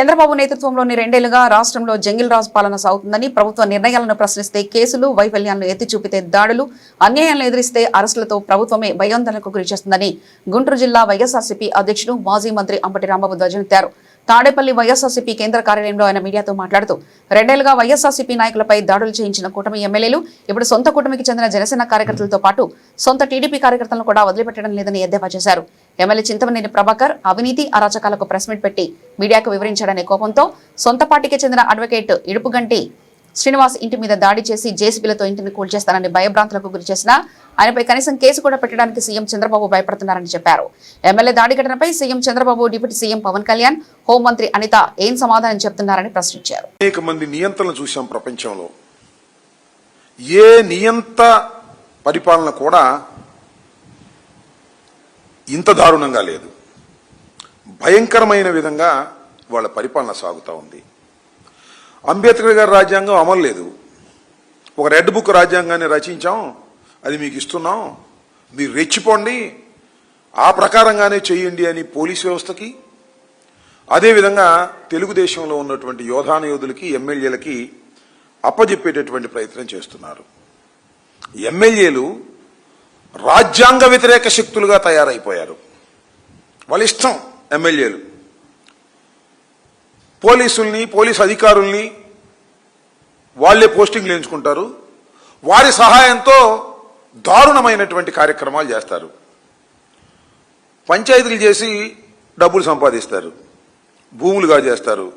చంద్రబాబు నేతృత్వంలోని రెండేళ్లుగా రాష్ట్రంలో జంగిల్ రాజు పాలన సాగుతుందని, ప్రభుత్వ నిర్ణయాలను ప్రశ్నిస్తే కేసులు, వైఫల్యాలను ఎత్తి చూపితే దాడులు, అన్యాయాలను ఎదిరిస్తే అరెస్టులతో ప్రభుత్వమే భయాందోళనకు గురిచేస్తుందని గుంటూరు జిల్లా వైఎస్ఆర్సీపీ అధ్యక్షుడు, మాజీ మంత్రి అంబటి రాంబాబు ధ్వజమెత్తారు. తాడేపల్లి వైఎస్ఆర్సీపీ కేంద్ర కార్యాలయంలో ఆయన మీడియాతో మాట్లాడుతూ, రెండేళ్లుగా వైఎస్ఆర్సీపీ నాయకులపై దాడులు చేయించిన కూటమి ఎమ్మెల్యేలు ఇప్పుడు సొంత కూటమికి చెందిన జనసేన కార్యకర్తలతో పాటు సొంత టీడీపీ కార్యకర్తలను కూడా వదిలిపెట్టడం లేదని ఎద్దేవా చేశారు. ఎమ్మెల్యే చింతమనేని ప్రభాకర్ అవినీతి అరాచకాలకు ప్రెస్ మీట్ పెట్టి మీడియాకు వివరించాడనే కోపంతో సొంత పార్టీకి చెందిన అడ్వకేట్ ఇడుపుగంటి శ్రీనివాస్ ఇంటి మీద దాడి చేసి జేసీబీలతో ఇంటిని కూల్చేస్తానని భయభ్రాంతులకు గురి చేసిన ఆయనపై కనీసం కేసు కూడా పెట్టడానికి సీఎం చంద్రబాబు భయపడుతున్నారని చెప్పారు. ఎమ్మెల్యే దాడి ఘటనపై CM Chandrababu, deputy CM Pavan Kalyan, హోంమంత్రి అనిత ఏం సమాధానం చెప్తున్నారని ప్రశ్నించారు. అనేక మంది నియంత్రణలు చూశాం ప్రపంచంలో. ఏ నియంత పరిపాలన కూడా ఇంత దారుణంగా లేదు. భయంకరమైన విధంగా వాళ్ళ పరిపాలన సాగుతూ ఉంది. అంబేద్కర్ గారి రాజ్యాంగం అమలు లేదు. ఒక రెడ్ బుక్ రాజ్యాంగాన్ని రచించాం, అది మీకు ఇస్తున్నాం, మీరు రెచ్చిపోండి, ఆ ప్రకారంగానే చేయండి అని పోలీసు వ్యవస్థకి, అదేవిధంగా తెలుగుదేశంలో ఉన్నటువంటి యోధులకి, ఎమ్మెల్యేలకి అప్పజెప్పేటటువంటి ప్రయత్నం చేస్తున్నారు. ఎమ్మెల్యేలు రాజ్యాంగ వ్యతిరేక శక్తులుగా తయారైపోయారు. వాళ్ళ ఇష్టం ఎమ్మెల్యేలు పోలీసుల్ని, పోలీసు అధికారుల్ని వాళ్లే పోస్టింగ్లు ఎంచుకుంటారు. వారి సహాయంతో దారుణమైనటువంటి కార్యక్రమాలు చేస్తారు. పంచాయతీలు చేసి డబ్బులు సంపాదిస్తారు, భూములుగా చేస్తారు,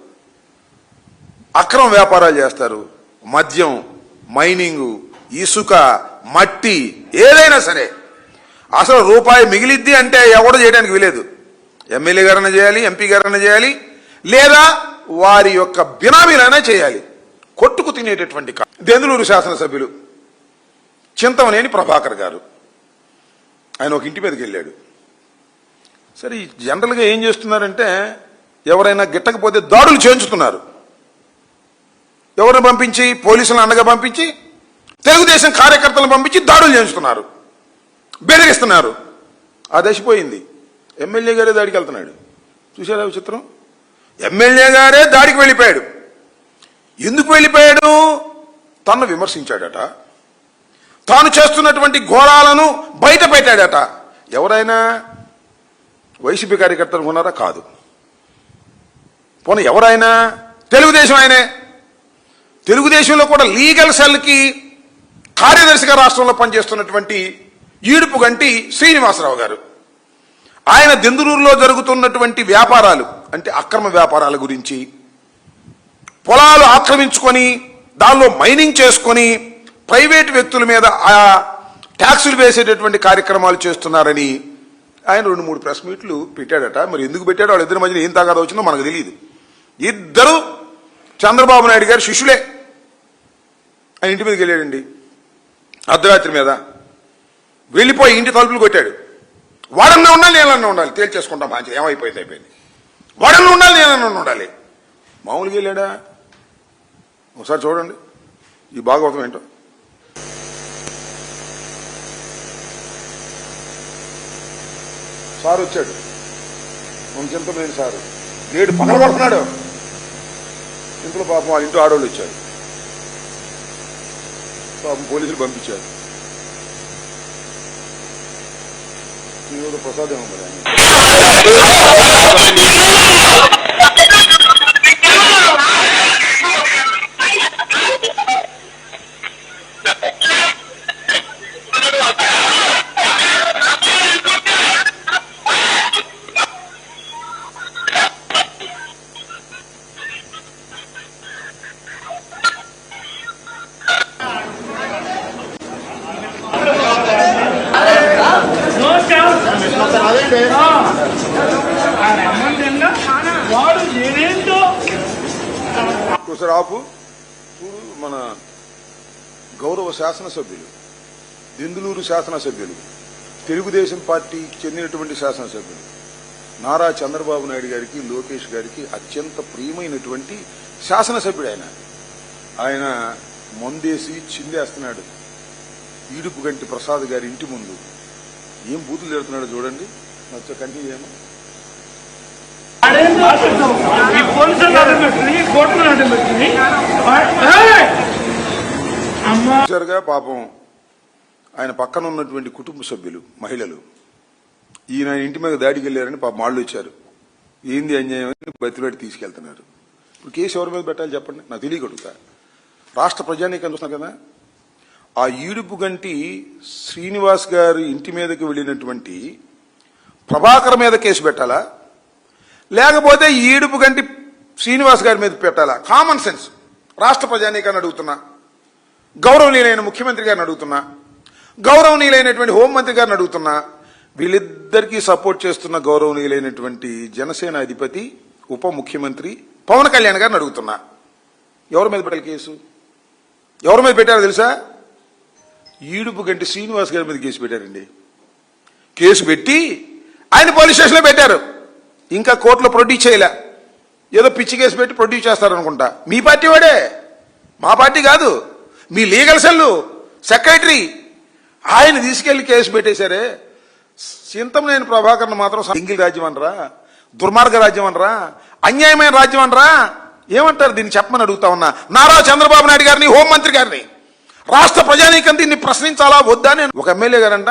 అక్రమ వ్యాపారాలు చేస్తారు. మద్యం, మైనింగు, ఇసుక, మట్టి, ఏదైనా సరే అసలు రూపాయి మిగిలిద్ది అంటే ఎవడో చేయడానికి వీలేదు. ఎమ్మెల్యే గారైనా చేయాలి, ఎంపీ గారైనా చేయాలి, లేదా వారి యొక్క బినామీలైనా చేయాలి. కొట్టుకు తినేటటువంటి దెందులూరు శాసనసభ్యులు చింతమనేని ప్రభాకర్ గారు, ఆయన ఒక ఇంటి మీదకి వెళ్ళాడు. సరే, జనరల్గా ఏం చేస్తున్నారంటే ఎవరైనా గిట్టకపోతే దాడులు చేయించుతున్నారు. ఎవరిని పంపించి? పోలీసులను అండగా పంపించి, తెలుగుదేశం కార్యకర్తలను పంపించి దాడులు చేయించుతున్నారు, బెదిరిస్తున్నారు. ఆ దశపోయింది. ఎమ్మెల్యే గారే దాడికి వెళ్తున్నాడు. చూశారా విచిత్రం? ఎమ్మెల్యే గారే దాడికి వెళ్ళిపోయాడు. ఎందుకు వెళ్ళిపోయాడు? తను విమర్శించాడట, తాను చేస్తున్నటువంటి ఘోరాలను బయట పెట్టాడట. ఎవరైనా వైసీపీ కార్యకర్తలు ఉన్నారా? కాదు. పోనీ ఎవరైనా తెలుగుదేశం ఆయనే. తెలుగుదేశంలో కూడా లీగల్ సెల్కి కార్యదర్శిగా రాష్ట్రంలో పనిచేస్తున్నటువంటి ఈడుపుగంటి శ్రీనివాసరావు గారు, ఆయన దెందులూరులో జరుగుతున్నటువంటి వ్యాపారాలు అంటే అక్రమ వ్యాపారాల గురించి, పొలాలు ఆక్రమించుకొని దానిలో మైనింగ్ చేసుకొని ప్రైవేటు వ్యక్తుల మీద ఆ ట్యాక్సులు వేసేటటువంటి కార్యక్రమాలు చేస్తున్నారని ఆయన 2-3 ప్రెస్ మీట్లు పెట్టాడట. మరి ఎందుకు పెట్టాడో వాళ్ళిద్దరి మధ్యన ఏం తగాదా వచ్చిందో మనకు తెలియదు. ఇద్దరు చంద్రబాబు నాయుడు గారి శిష్యులే. ఆయన ఇంటి మీదకి వెళ్ళాడండి అర్ధరాత్రి మీద. వెళ్ళిపోయి ఇంటి తలుపులు కొట్టాడు. వాడన్నా ఉండాలి, నేనన్నా ఉండాలి, తేల్చేసుకుంటాం. మంచి ఏమైపోయింది అయిపోయింది. వాడన్నా ఉండాలి, నేనన్నా ఉండాలి. మామూలుగా వెళ్ళాడా? ఒకసారి చూడండి ఈ భాగవతం ఏంటో. సార్ వచ్చాడు, చింతమనేని సారు గేడు పక్కన పడుతున్నాడు. ఇంట్లో పాపం వాళ్ళ ఇంట్లో ఆడవాళ్ళు వచ్చారు. పాపం పోలీసులు పంపించారు. ప్రసాదం ఉంది. ఒకసారి ఆపు చూడు. మన గౌరవ శాసనసభ్యులు, దెందులూరు శాసనసభ్యులు, తెలుగుదేశం పార్టీకి చెందినటువంటి శాసనసభ్యులు నారా చంద్రబాబు నాయుడు గారికి, లోకేష్ గారికి అత్యంత ప్రియమైనటువంటి శాసనసభ్యుడు ఆయన మందేసి చిందేస్తున్నాడు ఈడుపుగంటి ప్రసాద్ గారి ఇంటి ముందు. ఏం బూతులు తిడుతున్నాడో చూడండి. కంటిన్యూ చేయమా. పోలీసులు అడ్డం పెట్టుకుని కోర్టులు అడ్డం పెట్టుకుని చూశారుగా పాపం ఆయన పక్కన ఉన్నటువంటి కుటుంబ సభ్యులు మహిళలు ఈయన ఇంటి మీద దాడికి వెళ్ళారని పాపం వాళ్ళు వచ్చారు. ఏంది అన్యాయం అని బతిలాడి తీసుకెళ్తున్నారు. ఇప్పుడు కేసు ఎవరి మీద పెట్టాలి చెప్పండి, నాకు తెలియగలుగుతా. రాష్ట్ర ప్రజానీకం చూస్తున్నారు కదా, ఆ ఈడుపు గంటి శ్రీనివాస్ గారి ఇంటి మీదకి వెళ్ళినటువంటి ప్రభాకర్ మీద కేసు పెట్టాలా, లేకపోతే ఈడుపు గంటి శ్రీనివాస్ గారి మీద పెట్టాలా? కామన్ సెన్స్ రాష్ట్ర ప్రజానీకాన్ని అడుగుతున్నా, గౌరవనీయులైన ముఖ్యమంత్రి గారిని అడుగుతున్నా, గౌరవనీయులైనటువంటి హోంమంత్రి గారిని అడుగుతున్నా, వీళ్ళిద్దరికీ సపోర్ట్ చేస్తున్న గౌరవనీయులైనటువంటి జనసేన అధిపతి ఉప ముఖ్యమంత్రి పవన్ కళ్యాణ్ గారిని అడుగుతున్నా, ఎవరి మీద పెట్టాలి కేసు? ఎవరి మీద పెట్టారో తెలుసా? ఈడుపు గంటి శ్రీనివాస్ గారి మీద కేసు పెట్టారండి. కేసు పెట్టి ఆయన పోలీస్ స్టేషన్లో పెట్టారు. ఇంకా కోర్టులో ప్రొడ్యూస్ చేయలే. ఏదో పిచ్చి కేసు పెట్టి ప్రొడ్యూస్ చేస్తారనుకుంటా. మీ పార్టీ వాడే, మా పార్టీ కాదు, మీ లీగల్ సెల్లు సెక్రటరీ ఆయన తీసుకెళ్లి కేసు పెట్టేశారే. చింతమనేని ప్రభాకర్ను మాత్రం సింగిల్ రాజ్యం అనరా, దుర్మార్గ రాజ్యం అనరా, అన్యాయమైన రాజ్యం అనరా? ఏమంటారు దీన్ని చెప్పమని అడుగుతా ఉన్నా నారా చంద్రబాబు నాయుడు గారిని, హోంమంత్రి గారిని. రాష్ట్ర ప్రజానీకం దీన్ని ప్రశ్నించాలా వద్దా? నేను ఒక ఎమ్మెల్యే గారంట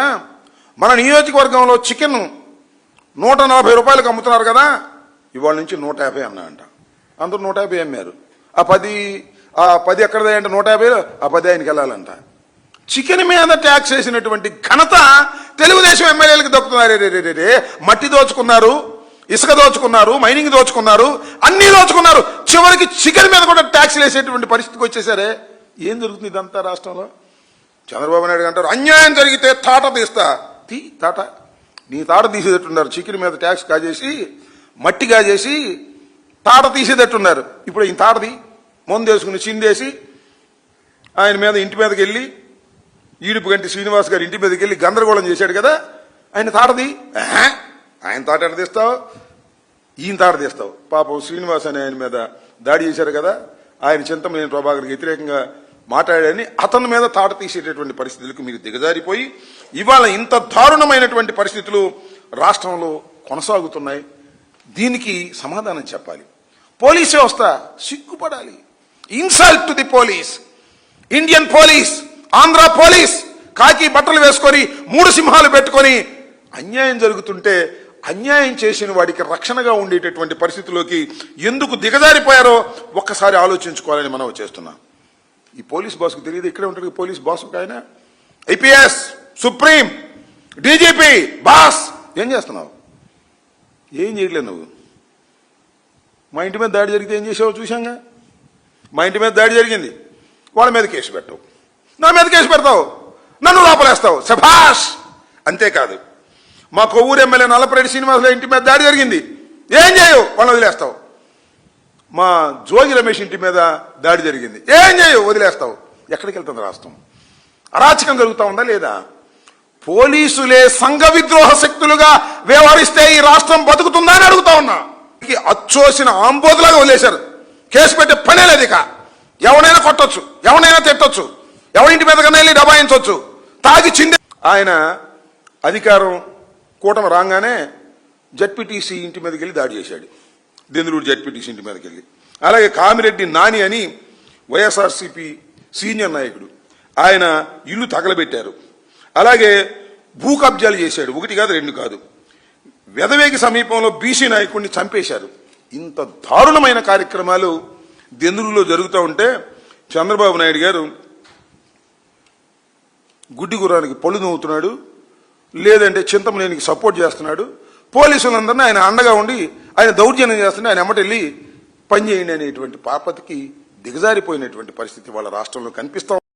మన నియోజకవర్గంలో చికెన్ 140 రూపాయలకు అమ్ముతున్నారు కదా, ఇవాళ నుంచి 150 అన్నా అంట. అందరూ 150 అమ్మారు. ఆ 10 ఎక్కడదే అంటే 150, ఆ 10 ఆయనకి వెళ్ళాలంట. చికెన్ మీద ట్యాక్స్ వేసినటువంటి ఘనత తెలుగుదేశం ఎమ్మెల్యేలకు దక్కుతున్నారు. రే మట్టి దోచుకున్నారు, ఇసుక దోచుకున్నారు, మైనింగ్ దోచుకున్నారు, అన్ని దోచుకున్నారు. చివరికి చికెన్ మీద కూడా ట్యాక్స్ వేసేటువంటి పరిస్థితికి వచ్చేసారే. ఏం జరుగుతుంది ఇదంతా రాష్ట్రంలో? చంద్రబాబు నాయుడు అంటారు అన్యాయం జరిగితే తాట తీస్తా. తాట నీ తాట తీసేటట్టున్నారు. చికెన్ మీద ట్యాక్స్ కాజేసి, మట్టి కాజేసి తాట తీసేటట్టున్నారు. ఇప్పుడు ఈయన తాటది మందు వేసుకుని చిందేసి ఆయన మీద ఇంటి మీదకి వెళ్ళి, ఈడుపు గంటి శ్రీనివాస్ గారి ఇంటి మీదకి వెళ్ళి గందరగోళం చేశాడు కదా, ఆయన తాటది. ఆయన తాట ఎట్ట తీస్తావు, ఈయన తాట తీస్తావు. పాపం శ్రీనివాస్ అని ఆయన మీద దాడి చేశారు కదా, ఆయన చింతమనేని ప్రభాకర్కి వ్యతిరేకంగా మాట్లాడాడని అతని మీద తాట తీసేటటువంటి పరిస్థితులకు మీరు దిగజారిపోయి ఇవాళ ఇంత దారుణమైనటువంటి పరిస్థితులు రాష్ట్రంలో కొనసాగుతున్నాయి. దీనికి సమాధానం చెప్పాలి. పోలీస్ వ్యవస్థ సిగ్గుపడాలి. Insult to the police. Indian police, Andhra police కాకి బట్టలు వేసుకొని 3 సింహాలు పెట్టుకొని అన్యాయం జరుగుతుంటే అన్యాయం చేసిన వాడికి రక్షణగా ఉండేటటువంటి పరిస్థితుల్లోకి ఎందుకు దిగజారిపోయారో ఒక్కసారి ఆలోచించుకోవాలని మనం చేస్తున్నాం. ఈ పోలీస్ బాస్కు తెలియదు, ఇక్కడే ఉంటాడు పోలీస్ బాస్. ఆయన ఐపీఎస్, సుప్రీం, డీజీపీ, బాస్. ఏం చేస్తున్నావు? ఏం చేయట్లేదు నువ్వు. మా ఇంటి మీద దాడి జరిగితే ఏం చేసావో చూశాంగా. మా ఇంటి మీద దాడి జరిగింది, వాళ్ళ మీద కేసు పెట్టవు, నా మీద కేసు పెడతావు, నన్ను లోపలేస్తావు. శభాష్. అంతేకాదు మా కొవ్వూరు ఎమ్మెల్యే నల్లపరెడ్డి శ్రీనివాసుల ఇంటి మీద దాడి జరిగింది, ఏం చేయవు, వాళ్ళని వదిలేస్తావు. మా జోగి రమేష్ ఇంటి మీద దాడి జరిగింది, ఏం చేయవు, వదిలేస్తావు. ఎక్కడికి వెళ్తుంది రాష్ట్రం? అరాచకం జరుగుతూ ఉందా లేదా? పోలీసులే సంఘ విద్రోహ శక్తులుగా వ్యవహరిస్తే ఈ రాష్ట్రం బతుకుతుందా అని అడుగుతా ఉన్నా. అచ్చోసిన ఆంబోతులాగా వదిలేశారు. కేసు పెట్టే పనే లేదు. ఇక ఎవరైనా కొట్టొచ్చు, ఎవరైనా తిట్టొచ్చు, ఎవరింటి మీద కన్నా వెళ్ళి దబాయించవచ్చు, తాగి చిందే. ఆయన అధికారం కూటమి రాగానే జడ్పీటీసీ ఇంటి మీదకి వెళ్ళి దాడి చేశాడు. దెందులూరు జడ్పీటీసీ ఇంటి మీదకి వెళ్ళి. అలాగే కామిరెడ్డి నాని అని వైఎస్ఆర్సీపీ సీనియర్ నాయకుడు, ఆయన ఇల్లు తగలబెట్టారు. అలాగే భూ కబ్జాలు చేశాడు, 1 కాదు 2 కాదు. వెదవేగి సమీపంలో బీసీ నాయకుడిని చంపేశారు. ఇంత దారుణమైన కార్యక్రమాలు దెందులూరులో జరుగుతూ ఉంటే చంద్రబాబు నాయుడు గారు గుడ్డి గుర్రానికి పళ్ళు నవ్వుతున్నాడు, లేదంటే చింతమనేనికి సపోర్ట్ చేస్తున్నాడు. పోలీసులందరినీ ఆయన అండగా ఉండి ఆయన దౌర్జన్యం చేస్తుంటే ఆయన ఎమ్మటెళ్ళి పనిచేయండి అనేటువంటి పాపతికి దిగజారిపోయినటువంటి పరిస్థితి వాళ్ళ రాష్ట్రంలో కనిపిస్తూ